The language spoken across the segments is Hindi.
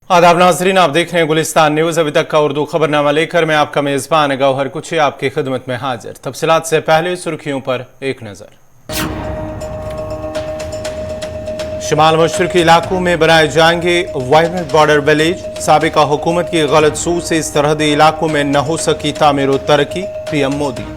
आदाब नाजरीन, आप देख रहे हैं गुलिस्तान न्यूज। अभी तक का उर्दू खबरनामा लेकर मैं आपका मेजबान गौहर कुछी आपकी खिदमत में हाजिर। तफसीलात से पहले सुर्खियों पर एक नजर। शिमाल मशरकी इलाकों में बनाए जाएंगे वाइब्रेंट बॉर्डर विलेज। साबिका हुकूमत की गलत सूझ से इस सरहदी इलाकों में न हो सकी तामीर और तरक्की, पीएम मोदी।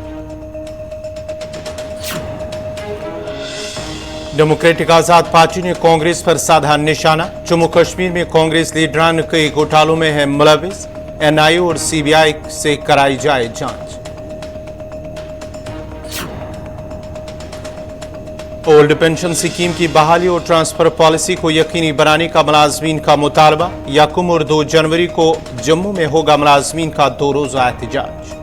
डेमोक्रेटिक आजाद पार्टी ने कांग्रेस पर साधा निशाना। जम्मू कश्मीर में कांग्रेस लीडरान कई घोटालों में है मुलविस। एनआईए और सीबीआई से कराई जाए जांच। ओल्ड पेंशन स्कीम की बहाली और ट्रांसफर पॉलिसी को यकीनी बनाने का मुलाजमीन का मुतालबा। यकम और 2 जनवरी को जम्मू में होगा मुलाजमीन का 2 रोजा एहतजाज।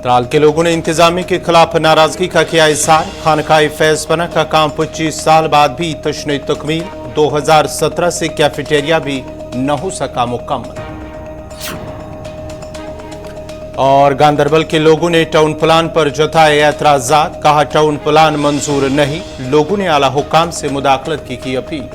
त्राल के लोगों ने इंतजामिया के खिलाफ नाराजगी का किया इजहार। खानकाए फैज़पना का काम 25 साल बाद भी तशने तकमील। 2017 से कैफेटेरिया भी न हो सका मुकम्मल। और गांदरबल के लोगों ने टाउन प्लान पर जताए एतराजात। कहा टाउन प्लान मंजूर नहीं। लोगों ने आला हुकाम से मुदाखलत की अपील।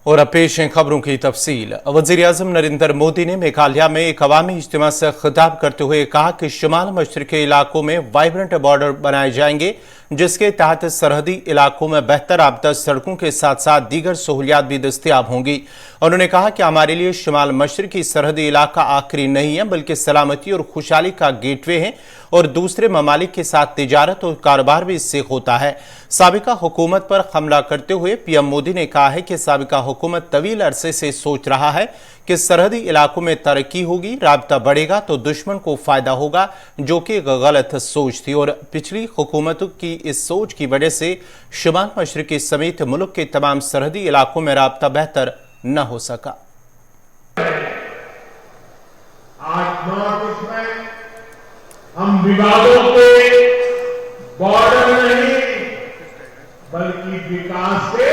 और अब पेश हैं खबरों की तफसील। वज़ीर-ए-आज़म नरेंद्र मोदी ने मेघालय में एक अवामी इज्तिमा से खिताब करते हुए कहा कि शिमाल मशरक़ी इलाकों में वाइब्रेंट बॉर्डर बनाए जाएंगे, जिसके तहत सरहदी इलाकों में बेहतर आबदा सड़कों के साथ साथ दीगर सहूलियात भी दस्तियाब होंगी। उन्होंने कहा कि हमारे लिए शिमाल मशरक़ी सरहदी इलाका आखिरी नहीं है, बल्कि सलामती और खुशहाली का गेटवे है और दूसरे ममालिक के साथ तिजारत और कारोबार भी इससे होता है। साबिका हुकूमत पर हमला करते हुए पीएम मोदी ने कहा है कि साबिका हुकूमत तवील अरसे से सोच रहा है कि सरहदी इलाकों में तरक्की होगी, राबता बढ़ेगा तो दुश्मन को फायदा होगा, जो कि गलत सोच थी। और पिछली हुकूमतों की इस सोच की वजह से शिमाल मशरक़ी समेत मुल्क के तमाम सरहदी इलाकों में राबता बेहतर न हो सका। आज नॉर्थ ईस्ट में हम विवादों के बॉर्डर नहीं बल्कि विकास के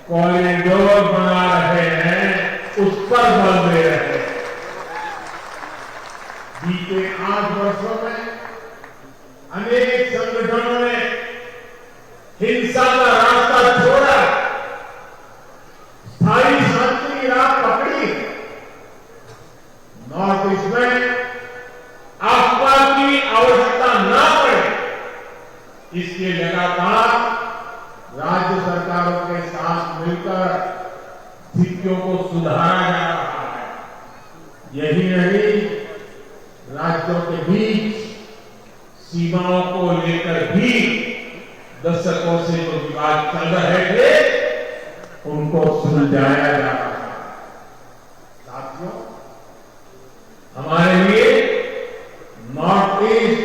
कॉरिडोर बना रहे हैं, उस पर बल दे रहे हैं। बीते 8 वर्षों में अनेक संगठनों ने हिंसा का रास्ता छोड़ा, स्थायी शांति की राह पकड़ी। नॉर्थ ईस्ट में अफवाह की आवश्यकता न पड़े, इसके लगातार राज्य सरकारों के साथ मिलकर स्थितियों को सुधारा जा रहा है। यही नहीं, राज्यों के बीच सीमाओं को लेकर भी दशकों से जो विवाद चल रहे थे, उनको सुलझाया जा रहा है। साथियों, हमारे लिए नॉर्थ ईस्ट,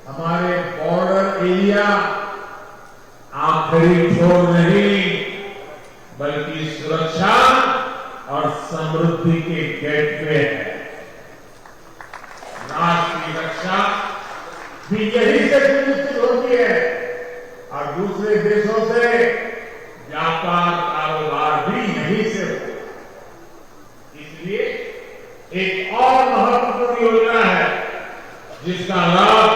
हमारे बॉर्डर एरिया आखिरी छोर नहीं, बल्कि सुरक्षा और समृद्धि के गेटवे है। राष्ट्र की रक्षा भी यही से सुनिश्चित होती है और दूसरे देशों से व्यापार कारोबार भी यहीं से होता है। इसलिए एक और महत्वपूर्ण योजना है जिसका लाभ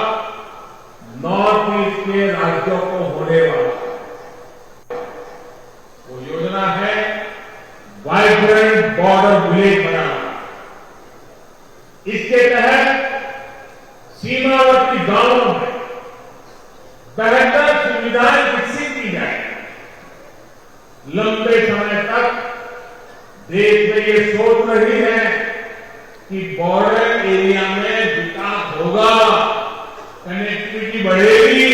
नॉर्थ ईस्ट के राज्यों को होने वाला है। वो योजना है वाइब्रेंट बॉर्डर विलेज बनाना। इसके तहत सीमावर्ती गांवों में बेहतर सुविधाएं विकसित की जाएगी। लंबे समय तक देश में ये सोच रही है कि बॉर्डर एरिया में विकास होगा, कनेक्टिविटी बढ़ेगी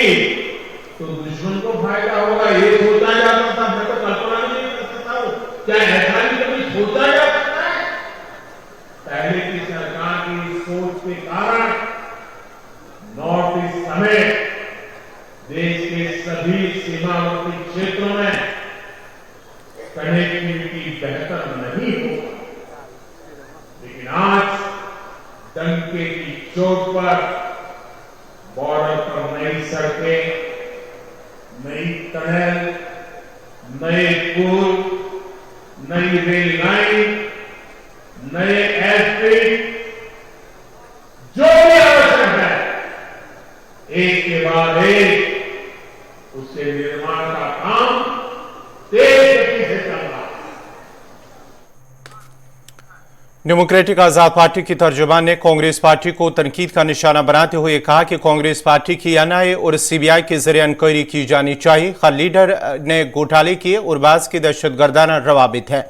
तो दुश्मन को फायदा होगा, ये सोचा जाता था। मैं तो कल्पना नहीं कर सकता हूं, क्या ऐसा भी कभी सोचा जा सकता है? पहले की सरकार की सोच के कारण नॉर्थ ईस्ट समेत देश के सभी सीमावर्ती क्षेत्रों में कनेक्टिविटी बेहतर नहीं होगा, लेकिन आज डंके की चोट पर बॉर्डर पर नई सड़कें, नई टनल, नए पुल, नई रेल लाइन, नए एयरस्ट्रिप, जो भी आवश्यक है एक के बाद एक उसके निर्माण का काम तेज गति से चल रहा है। डेमोक्रेटिक आजाद पार्टी की तर्जुमान ने कांग्रेस पार्टी को तनकीद का निशाना बनाते हुए कहा कि कांग्रेस पार्टी की एनआईए और सीबीआई के जरिए इंक्वायरी की जानी चाहिए। हर लीडर ने घोटाले किए और बाज की दहशतगर्दाना रवाबित है।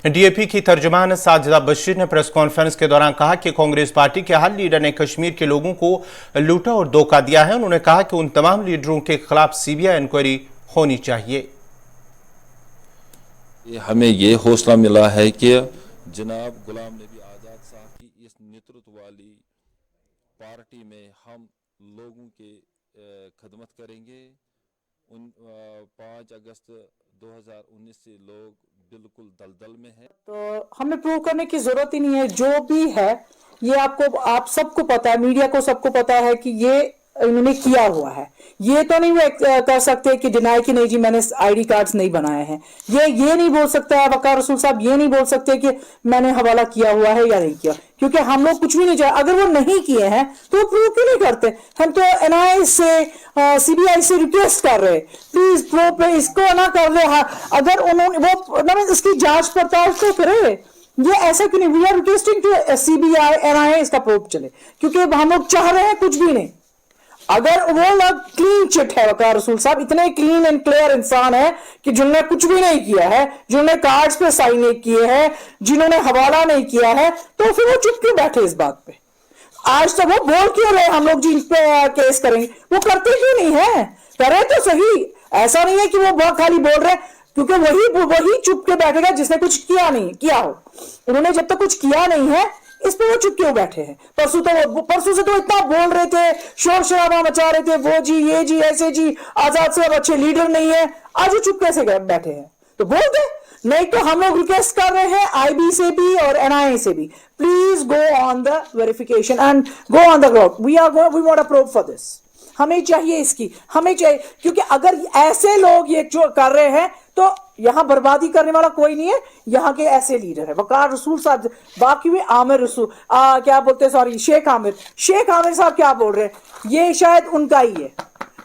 डीएपी की तर्जुमान साजिदा बशीर ने प्रेस कॉन्फ्रेंस के दौरान कहा कि कांग्रेस पार्टी के हर लीडर ने कश्मीर के लोगों को लूटा और धोखा दिया है। उन्होंने कहा कि उन तमाम लीडरों के खिलाफ सीबीआई इंक्वायरी होनी चाहिए। हमें ये हौसला मिला है कि जनाब गुलाम नबी आज़ाद साहब की इस नेतृत्व वाली पार्टी में हम लोगों के खदमत करेंगे। 5 अगस्त 2019 से लोग बिल्कुल दलदल में हैं। तो हमें प्रूव करने की जरूरत ही नहीं है। जो भी है ये आप सबको पता है, मीडिया को सबको पता है कि ये इन्होंने किया हुआ है। ये तो नहीं वो कर सकते कि डिनाई कि नहीं जी मैंने आईडी कार्ड्स नहीं बनाए हैं। ये नहीं बोल सकता है वकार रसूल साहब, ये नहीं बोल सकते कि मैंने हवाला किया हुआ है या नहीं किया, क्योंकि हम लोग कुछ भी नहीं चाहे। अगर वो नहीं किए हैं तो वो प्रूव क्यों नहीं करते। हम तो एनआईए से सीबीआई से रिक्वेस्ट कर रहे, प्लीज प्रूव इसको ना कर ले। अगर उन्होंने वो इसकी जांच पड़ताल तो करे। ये ऐसा क्यों नहीं, we are requesting to CBI NIA इसका प्रूफ चले, क्योंकि हम लोग चाह रहे हैं कुछ भी नहीं। अगर वो लोग क्लीन चिट है, वकार रसूल साहब इतने क्लीन एंड क्लियर इंसान है कि जिन्होंने कुछ भी नहीं किया है, जिन्होंने कार्ड्स पे साइन नहीं किए हैं, जिन्होंने हवाला नहीं किया है, तो फिर वो चुप क्यों बैठे इस बात पे। आज तक वो बोल क्यों रहे हम लोग जिन पे केस करेंगे, वो करते क्यों नहीं है। करे तो सही, ऐसा नहीं है कि वो बहुत खाली बोल रहे, क्योंकि वही चुप के बैठेगा जिसने कुछ किया नहीं किया हो। उन्होंने जब तक कुछ किया नहीं है इस पे वो चुप क्यों बैठे हैं। परसों से तो इतना बोल रहे थे, शोर शराबा मचा रहे थे, वो जी ये जी ऐसे जी, आजाद साहब अच्छे लीडर नहीं है। आज वो चुप कैसे बैठे हैं, तो बोल दे। नहीं तो हम लोग रिक्वेस्ट कर रहे हैं आईबी से भी और एनआईए से भी, please go on the verification and go on the ground. We want a proof for this. हमें चाहिए इसकी, हमें चाहिए, क्योंकि अगर ऐसे लोग ये जो कर रहे हैं तो यहां बर्बादी करने वाला कोई नहीं है। यहाँ के ऐसे लीडर है वकार रसूल साहब, बाकी में आमिर रसूल क्या बोलते हैं, सॉरी शेख आमिर साहब क्या बोल रहे हैं, ये शायद उनका ही है।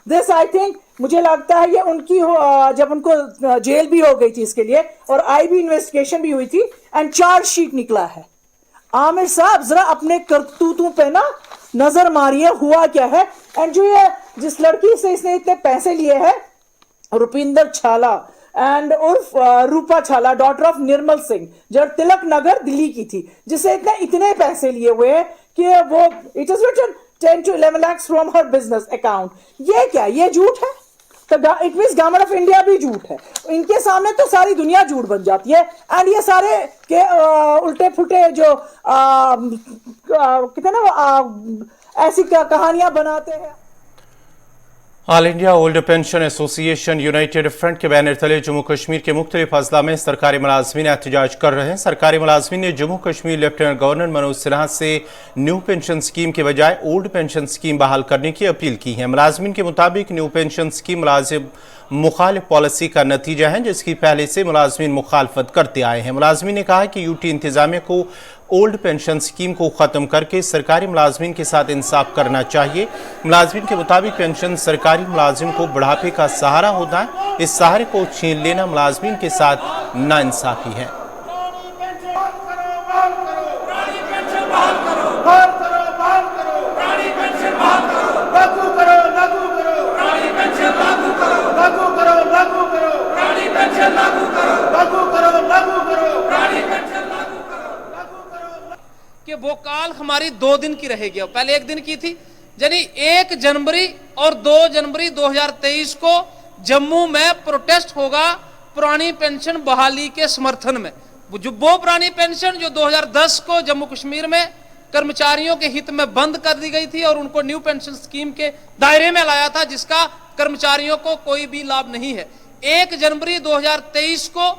दिस आई थिंक, मुझे लगता है ये उनकी हो, जब उनको जेल भी हो गई थी इसके लिए और आईबी इन्वेस्टिगेशन भी हुई थी एंड चार्जशीट निकला है। आमिर साहब जरा अपने करतूतों पे ना नजर मारिए, हुआ क्या है। एंड जो ये जिस लड़की से इसने इतने पैसे लिए हैं, रुपिंदर छाला एंड उर्फ रूपा छाला, डॉटर ऑफ निर्मल सिंह, जो तिलक नगर दिल्ली की थी, जिसे इतने पैसे लिए हुए हैं कि वो it is written 10 to 11 lakhs from हर बिजनेस अकाउंट। ये क्या, ये झूठ है। तो it means government of India भी झूठ है, इनके सामने तो सारी दुनिया झूठ बन जाती है। एंड ये सारे के उल्टे फुटे जो कितने ना ऐसी कहानियां बनाते हैं। All India old pension association United front के बैनर तले जम्मू कश्मीर के मुख्तलिफ अजला में सरकारी मुलाजमीन एहतजाज कर रहे हैं। सरकारी मुलाजमीन ने जम्मू कश्मीर लेफ्टिनेंट गवर्नर मनोज सिन्हा से न्यू पेंशन स्कीम के बजाय ओल्ड पेंशन स्कीम बहाल करने की अपील की है। मुलाजमीन के मुताबिक न्यू पेंशन स्कीम मुलाजिम मुखालिफ पॉलिसी का नतीजा है, जिसकी पहले से मुलाजमीन मुखालफत करते आए हैं। मुलाजमीन ने कहा कि यूटी इंतजामिया को ओल्ड पेंशन स्कीम को खत्म करके सरकारी मुलाजमीन के साथ इंसाफ करना चाहिए। मुलाजमीन के मुताबिक पेंशन सरकारी मुलाजिम को बुढ़ापे का सहारा होता है, इस सहारे को छीन लेना मुलाजमीन के साथ नाइंसाफी है। कि वो काल हमारी 2 दिन की रहेगी, पहले 1 दिन की थी। यानी 1 जनवरी और 2 जनवरी 2023 को जम्मू में प्रोटेस्ट होगा पुरानी पेंशन बहाली के समर्थन में। वो पुरानी पेंशन जो 2010 को जम्मू कश्मीर में कर्मचारियों के हित में बंद कर दी गई थी और उनको न्यू पेंशन स्कीम के दायरे में लाया था, जिसका कर्मचारियों को कोई भी लाभ नहीं है। 1 जनवरी 2023 को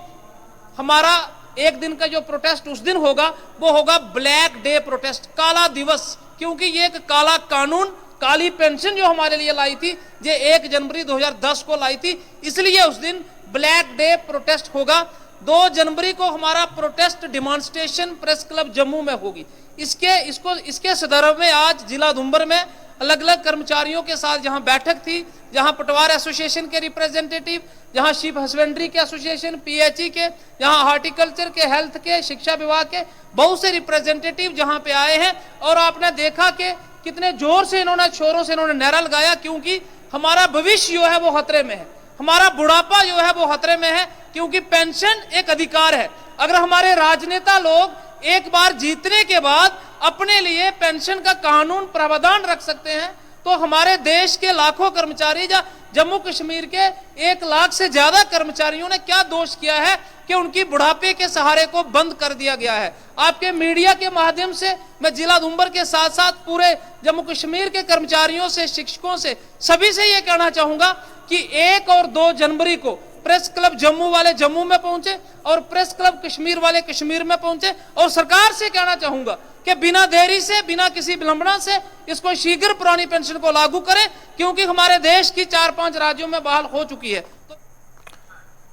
हमारा 1 दिन का जो प्रोटेस्ट उस दिन होगा वो होगा ब्लैक डे प्रोटेस्ट, काला दिवस, क्योंकि ये एक काला कानून, काली पेंशन जो हमारे लिए लाई थी, ये 1 जनवरी 2010 को लाई थी, इसलिए उस दिन ब्लैक डे प्रोटेस्ट होगा। 2 जनवरी को हमारा protest demonstration press club Jammu में होगी। इसके संदर्भ में आज जिला दुम्बर में अलग अलग कर्मचारियों के साथ जहां बैठक थी, जहां पटवार एसोसिएशन के रिप्रेजेंटेटिव, जहां शिप हस्बेंड्री के एसोसिएशन, पीएचई के, जहां हॉर्टिकल्चर के, हेल्थ के, शिक्षा विभाग के बहुत से रिप्रेजेंटेटिव जहां पे आए हैं। और आपने देखा कि कितने जोर से इन्होंने, शोरों से इन्होंने नारा लगाया, क्योंकि हमारा भविष्य जो है वो खतरे में है, हमारा बुढ़ापा जो है वो खतरे में है, क्योंकि पेंशन एक अधिकार है। अगर हमारे राजनेता लोग एक बार जीतने के बाद अपने लिए पेंशन का कानून प्रावधान रख सकते हैं, तो हमारे देश के लाखों कर्मचारी, जम्मू कश्मीर के 1 लाख से ज्यादा कर्मचारियों ने क्या दोष किया है कि उनकी बुढ़ापे के सहारे को बंद कर दिया गया है। आपके मीडिया के माध्यम से मैं जिला उधमपुर के साथ साथ पूरे जम्मू कश्मीर के कर्मचारियों से, शिक्षकों से, सभी से यह कहना चाहूंगा कि 1 और 2 जनवरी को प्रेस क्लब जम्मू वाले जम्मू में पहुंचे और प्रेस क्लब कश्मीर वाले कश्मीर में पहुंचे। और सरकार से कहना चाहूंगा कि बिना देरी से, बिना किसी विलंबना से इसको शीघ्र पुरानी पेंशन को लागू करें, क्योंकि हमारे देश की 4-5 राज्यों में बहाल हो चुकी है।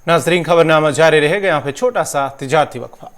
नाजरीन, खबरनामा जारी रहेगा। यहाँ पे छोटा सा तिजारती वक्फा।